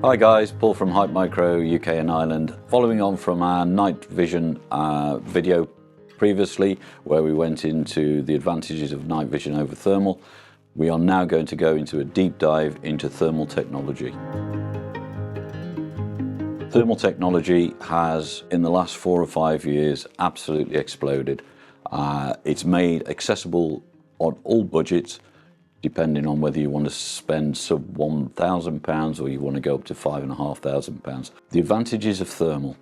Hi guys, Paul from Hype Micro UK and Ireland. Following on from our night vision video previously, where we went into the advantages of night vision over thermal, we are now going to go into a deep dive into thermal technology. Thermal technology has, in the last 4 or 5 years, absolutely exploded. It's made accessible on all budgets, depending on whether you want to spend sub £1,000 or you want to go up to £5,500. The advantages of thermal.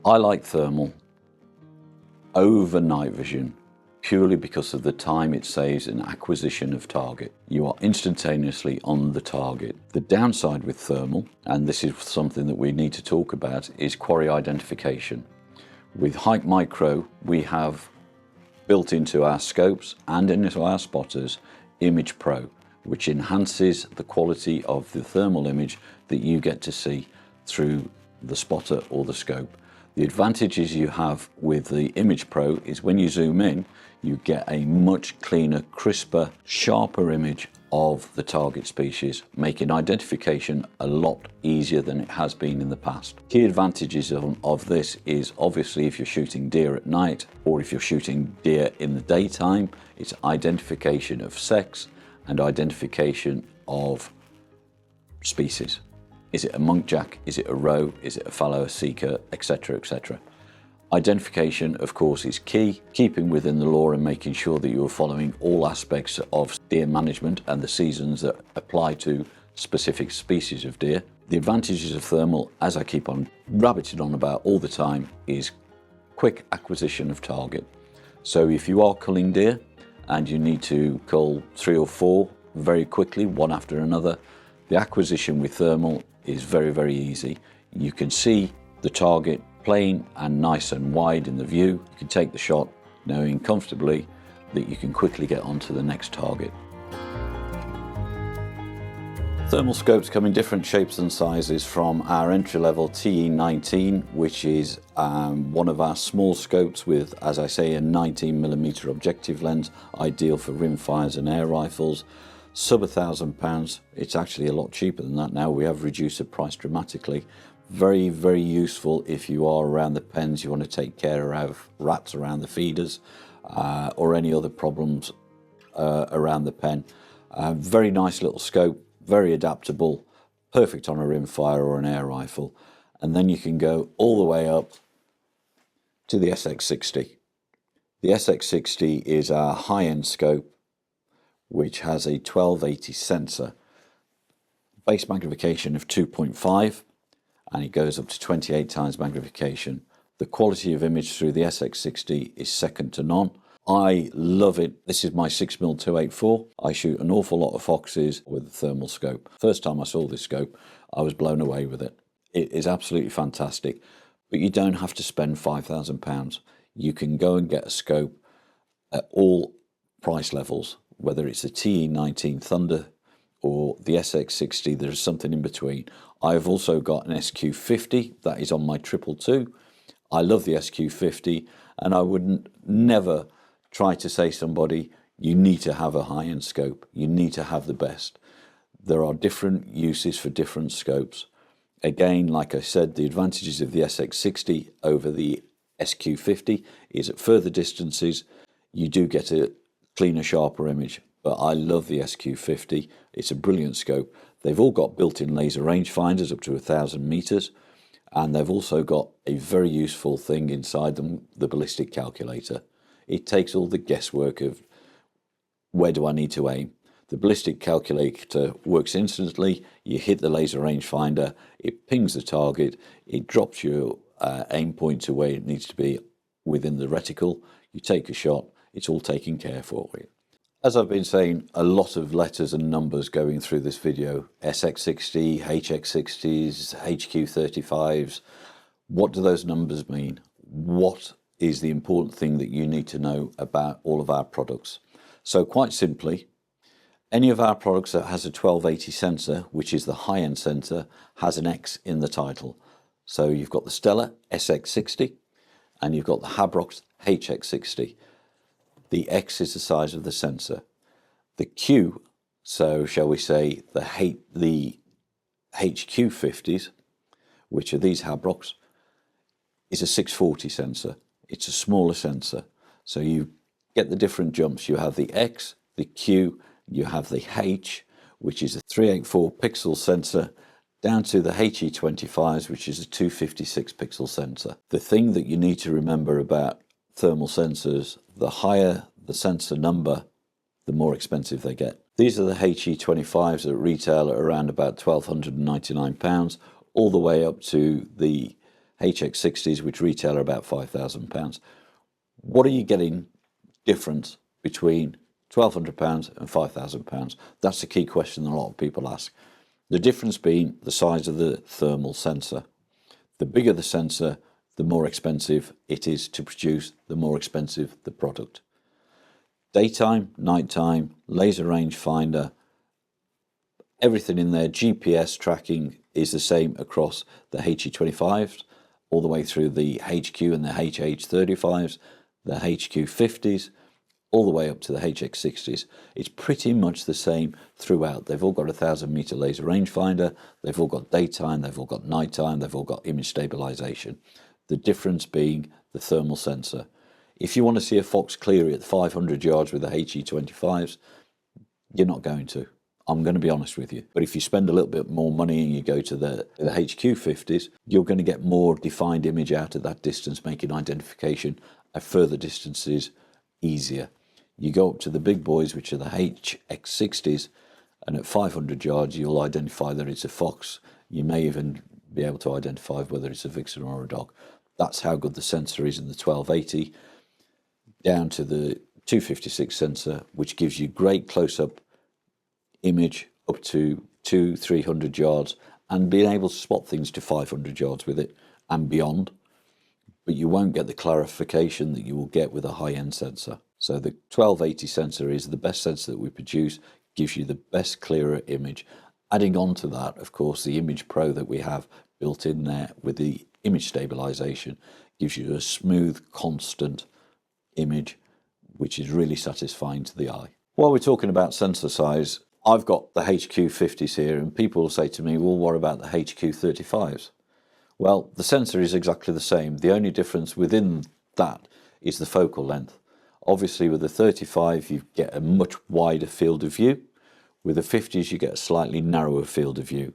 I like thermal over night vision purely because of the time it saves in acquisition of target. You are instantaneously on the target. The downside with thermal, and this is something that we need to talk about, is quarry identification. With Hype Micro, we have built into our scopes and into our spotters Image Pro, which enhances the quality of the thermal image that you get to see through the spotter or the scope. The advantages you have with the Image Pro is when you zoom in, you get a much cleaner, crisper, sharper image of the target species, making identification a lot easier than it has been in the past. Key advantages of this is obviously if you're shooting deer at night or if you're shooting deer in the daytime, it's identification of sex and identification of species. Is it a muntjac? Is it a roe? Is it a fallow, a seeker, etc., etc.? Identification, of course, is key, keeping within the law and making sure that you're following all aspects of deer management and the seasons that apply to specific species of deer. The advantages of thermal, as I keep on rabbiting on about all the time, is quick acquisition of target. So if you are culling deer and you need to cull 3 or 4 very quickly, one after another, the acquisition with thermal is very, very easy. You can see the target plain and nice and wide in the view. You can take the shot knowing comfortably that you can quickly get onto the next target. Thermal scopes come in different shapes and sizes, from our entry-level TE19, which is one of our small scopes with, as I say, a 19mm objective lens, ideal for rimfires and air rifles. Sub £1,000, it's actually a lot cheaper than that now. We have reduced the price dramatically. Very, very useful if you are around the pens, you want to take care of rats around the feeders or any other problems around the pen. Very nice little scope, very adaptable, perfect on a rimfire or an air rifle. And then you can go all the way up to the SX60. The SX60 is our high-end scope, which has a 1280 sensor, base magnification of 2.5, and it goes up to 28 times magnification. The quality of image through the SX60 is second to none. I love it. This is my 6mm 284. I shoot an awful lot of foxes with a thermal scope. First time I saw this scope, I was blown away with it. It is absolutely fantastic, but you don't have to spend £5,000. You can go and get a scope at all price levels, whether it's the TE19 Thunder or the SX60, there's something in between. I've also got an SQ50 that is on my 222. I love the SQ50, and I wouldn't never try to say to somebody, you need to have a high-end scope, you need to have the best. There are different uses for different scopes. Again, like I said, the advantages of the SX60 over the SQ50 is at further distances, you do get a cleaner, sharper image. But I love the SQ50. It's a brilliant scope. They've all got built-in laser rangefinders up to 1,000 meters, and they've also got a very useful thing inside them, the ballistic calculator. It takes all the guesswork of where do I need to aim. The ballistic calculator works instantly. You hit the laser rangefinder, it pings the target, it drops your aim point to where it needs to be within the reticle. You take a shot, it's all taken care for you. As I've been saying, a lot of letters and numbers going through this video. SX60, HX60s, HQ35s. What do those numbers mean? What is the important thing that you need to know about all of our products? So quite simply, any of our products that has a 1280 sensor, which is the high-end sensor, has an X in the title. So you've got the Stella SX60 and you've got the Habrox HX60. The X is the size of the sensor. The Q, so shall we say the HQ50s, which are these Habrocks, is a 640 sensor. It's a smaller sensor. So you get the different jumps. You have the X, the Q, you have the H, which is a 384 pixel sensor, down to the HE25s, which is a 256 pixel sensor. The thing that you need to remember about thermal sensors, the higher the sensor number, the more expensive they get. These are the HE25s that retail at around about £1,299, all the way up to the HX60s, which retail at about £5,000. What are you getting difference between £1,200 and £5,000? That's the key question that a lot of people ask. The difference being the size of the thermal sensor. The bigger the sensor, the more expensive it is to produce, the more expensive the product. Daytime, nighttime, laser rangefinder, everything in there, GPS tracking is the same across the HE25s, all the way through the HQ and the HH35s, the HQ50s, all the way up to the HX60s. It's pretty much the same throughout. They've all got a 1,000-meter laser rangefinder, they've all got daytime, they've all got nighttime, they've all got image stabilization. The difference being the thermal sensor. If you want to see a fox clearly at 500 yards with the HE25s, you're not going to. I'm going to be honest with you. But if you spend a little bit more money and you go to the HQ50s, you're going to get more defined image out at that distance, making identification at further distances easier. You go up to the big boys, which are the HX60s, and at 500 yards you'll identify that it's a fox. You may even be able to identify whether it's a vixen or a dog. That's how good the sensor is in the 1280, down to the 256 sensor, which gives you great close-up image up to 200-300 yards, and being able to spot things to 500 yards with it and beyond. But you won't get the clarification that you will get with a high-end sensor. So the 1280 sensor is the best sensor that we produce, gives you the best clearer image. Adding on to that, of course, the Image Pro that we have built in there with the image stabilization gives you a smooth, constant image, which is really satisfying to the eye. While we're talking about sensor size, I've got the HQ50s here, and people will say to me, well, what about the HQ35s? Well, the sensor is exactly the same. The only difference within that is the focal length. Obviously, with the 35, you get a much wider field of view. With the 50s, you get a slightly narrower field of view.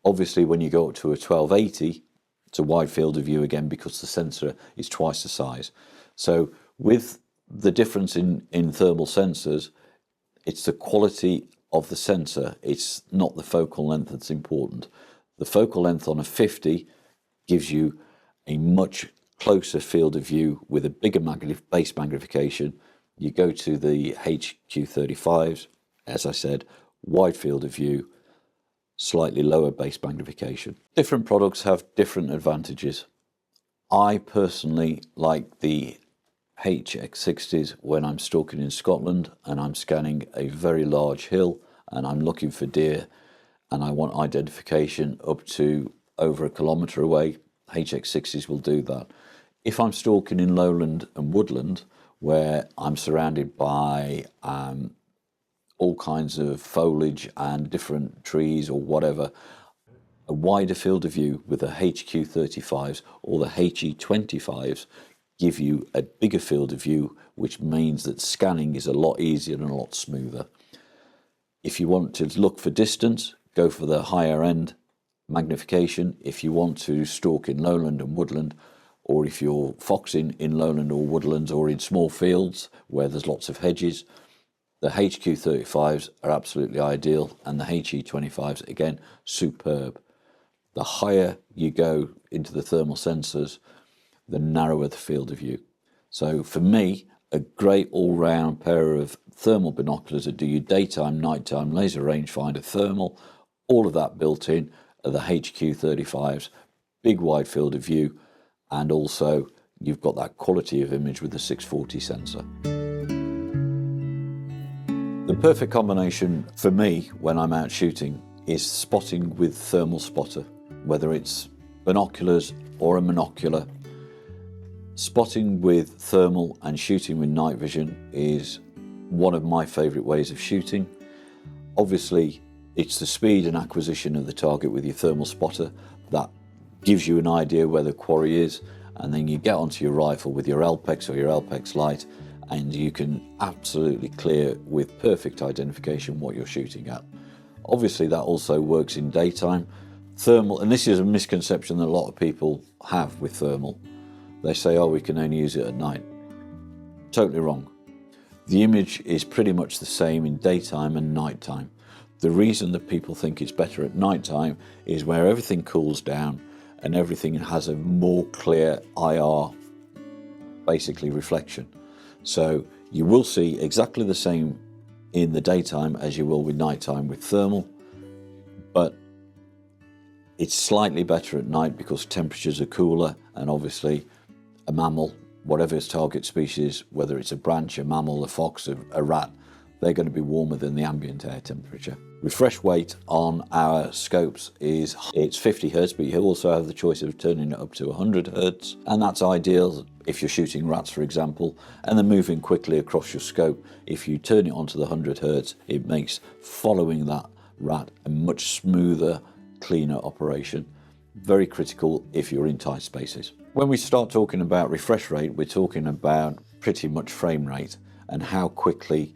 Obviously, when you go up to a 1280, it's a wide field of view again because the sensor is twice the size. So with the difference in thermal sensors, it's the quality of the sensor. It's not the focal length that's important. The focal length on a 50 gives you a much closer field of view with a bigger base magnification. You go to the HQ35s, as I said, wide field of view, slightly lower base magnification. Different products have different advantages. I personally like the HX60s when I'm stalking in Scotland and I'm scanning a very large hill and I'm looking for deer and I want identification up to over 1 kilometre away. HX60s will do that. If I'm stalking in lowland and woodland where I'm surrounded by all kinds of foliage and different trees or whatever, a wider field of view with the HQ35s or the HE25s give you a bigger field of view, which means that scanning is a lot easier and a lot smoother. If you want to look for distance, go for the higher end magnification. If you want to stalk in lowland and woodland, or if you're foxing in lowland or woodlands or in small fields where there's lots of hedges, the HQ35s are absolutely ideal, and the HE25s, again, superb. The higher you go into the thermal sensors, the narrower the field of view. So for me, a great all-round pair of thermal binoculars that do you daytime, nighttime, laser rangefinder, thermal, all of that built in are the HQ35s, big wide field of view, and also you've got that quality of image with the 640 sensor. The perfect combination for me when I'm out shooting is spotting with thermal spotter, whether it's binoculars or a monocular. Spotting with thermal and shooting with night vision is one of my favourite ways of shooting. Obviously, It's the speed and acquisition of the target with your thermal spotter that gives you an idea where the quarry is, and then you get onto your rifle with your LPEX or your LPEX light, and you can absolutely clear with perfect identification what you're shooting at. Obviously that also works in daytime. Thermal, and this is a misconception that a lot of people have with thermal. They say, oh, we can only use it at night. Totally wrong. The image is pretty much the same in daytime and nighttime. The reason that people think it's better at nighttime is where everything cools down and everything has a more clear IR, basically reflection. So you will see exactly the same in the daytime as you will with nighttime with thermal, but it's slightly better at night because temperatures are cooler, and obviously a mammal, whatever its target species, whether it's a branch, a mammal, a fox, a rat, they're going to be warmer than the ambient air temperature. Refresh weight on our scopes it's 50 Hertz, but you also have the choice of turning it up to 100 Hertz, and that's ideal if you're shooting rats, for example, and they're moving quickly across your scope. If you turn it onto the 100 Hertz, it makes following that rat a much smoother, cleaner operation. Very critical if you're in tight spaces. When we start talking about refresh rate, we're talking about pretty much frame rate and how quickly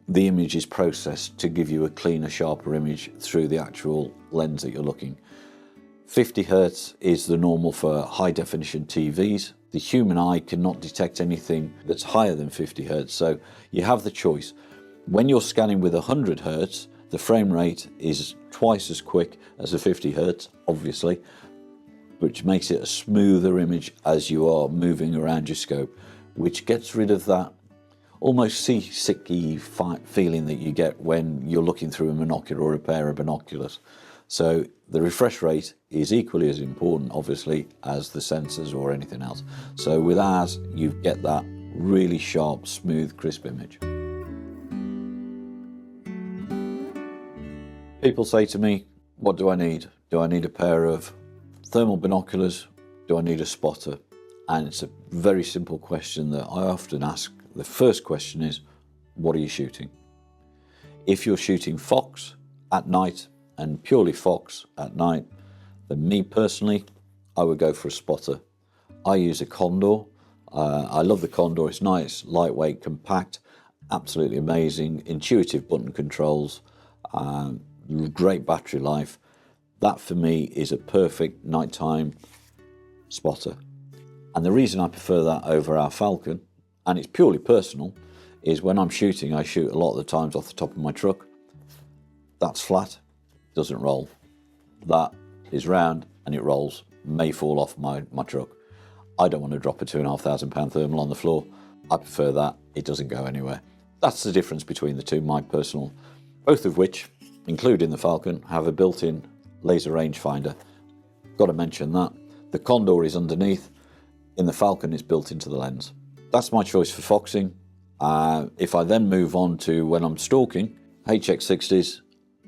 the image is processed to give you a cleaner, sharper image through the actual lens that you're looking. 50 Hertz is the normal for high definition TVs. The human eye cannot detect anything that's higher than 50 Hertz, so you have the choice. When you're scanning with 100 Hertz, the frame rate is twice as quick as a 50 Hertz, obviously, which makes it a smoother image as you are moving around your scope, which gets rid of that almost seasicky feeling that you get when you're looking through a monocular or a pair of binoculars. So the refresh rate is equally as important, obviously, as the sensors or anything else. So with ours, you get that really sharp, smooth, crisp image. People say to me, what do I need? Do I need a pair of thermal binoculars? Do I need a spotter? And it's a very simple question that I often ask. The first question is, what are you shooting? If you're shooting fox at night and purely fox at night, then me personally, I would go for a spotter. I use a Condor. I love the Condor. It's nice, lightweight, compact, absolutely amazing, intuitive button controls, great battery life. That for me is a perfect nighttime spotter. And the reason I prefer that over our Falcon, and it's purely personal, is when I'm shooting, I shoot a lot of the times off the top of my truck. That's flat, doesn't roll. That is round and it rolls, may fall off my truck. I don't want to drop a £2,500 thermal on the floor. I prefer that, it doesn't go anywhere. That's the difference between the two, my personal, both of which, including the Falcon, have a built-in laser rangefinder. Got to mention that. The Condor is underneath, in the Falcon it's built into the lens. That's my choice for foxing. If I then move on to when I'm stalking, HX60s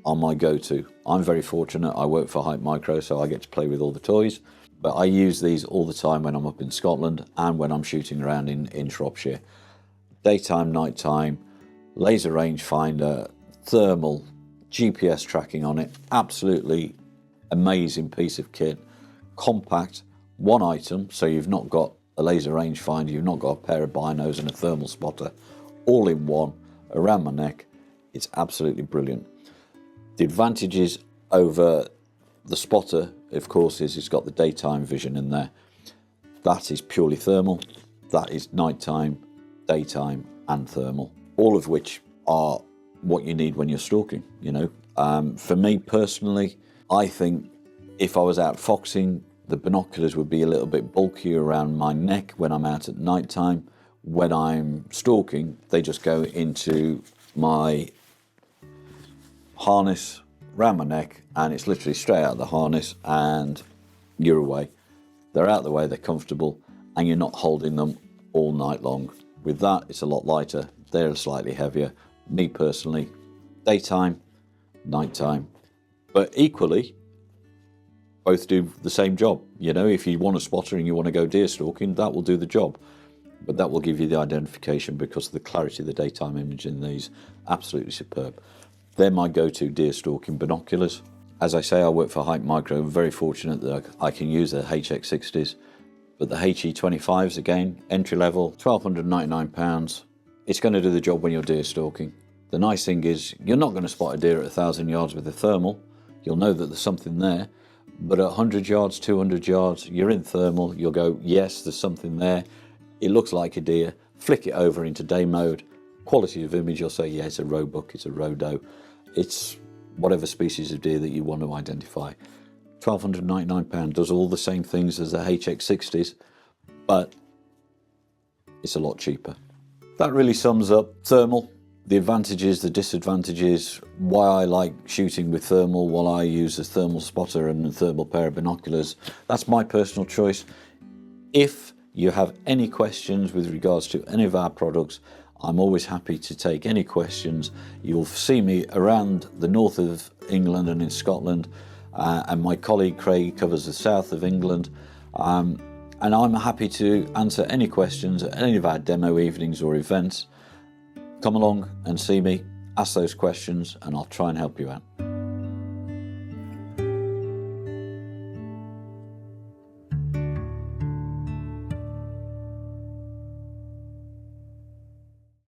are my go-to. I'm very fortunate, I work for Hype Micro, so I get to play with all the toys, but I use these all the time when I'm up in Scotland and when I'm shooting around in Shropshire. Daytime, nighttime, laser rangefinder, thermal, GPS tracking on it, absolutely amazing piece of kit, compact, one item, so you've not got a laser rangefinder, you've not got a pair of binos and a thermal spotter, all in one, around my neck. It's absolutely brilliant. The advantages over the spotter, of course, is it's got the daytime vision in there. That is purely thermal, that is nighttime, daytime and thermal, all of which are what you need when you're stalking, you know. For me personally, I think if I was out foxing, the binoculars would be a little bit bulkier around my neck when I'm out at night time. When I'm stalking, they just go into my harness around my neck and it's literally straight out of the harness and you're away. They're out of the way, they're comfortable, and you're not holding them all night long. With that, it's a lot lighter, they're slightly heavier. Me personally, daytime, nighttime, but equally, both do the same job. You know, if you want a spotter and you want to go deer stalking, that will do the job. But that will give you the identification because of the clarity of the daytime image in these. Absolutely superb. They're my go-to deer stalking binoculars. As I say, I work for Hype Micro. I'm very fortunate that I can use the HX60s. But the HE25s, again, entry level, £1,299. It's going to do the job when you're deer stalking. The nice thing is you're not going to spot a deer at 1,000 yards with a thermal. You'll know that there's something there. But at 100 yards, 200 yards, you're in thermal. You'll go, yes, there's something there. It looks like a deer. Flick it over into day mode. Quality of image, you'll say, yeah, it's a roebuck, it's a roe doe. It's whatever species of deer that you want to identify. £1,299 does all the same things as the HX60s, but it's a lot cheaper. That really sums up thermal, the advantages, the disadvantages, why I like shooting with thermal, why I use a thermal spotter and a thermal pair of binoculars. That's my personal choice. If you have any questions with regards to any of our products, I'm always happy to take any questions. You'll see me around the north of England and in Scotland, and my colleague Craig covers the south of England, and I'm happy to answer any questions at any of our demo evenings or events. Come along and see me, ask those questions, and I'll try and help you out.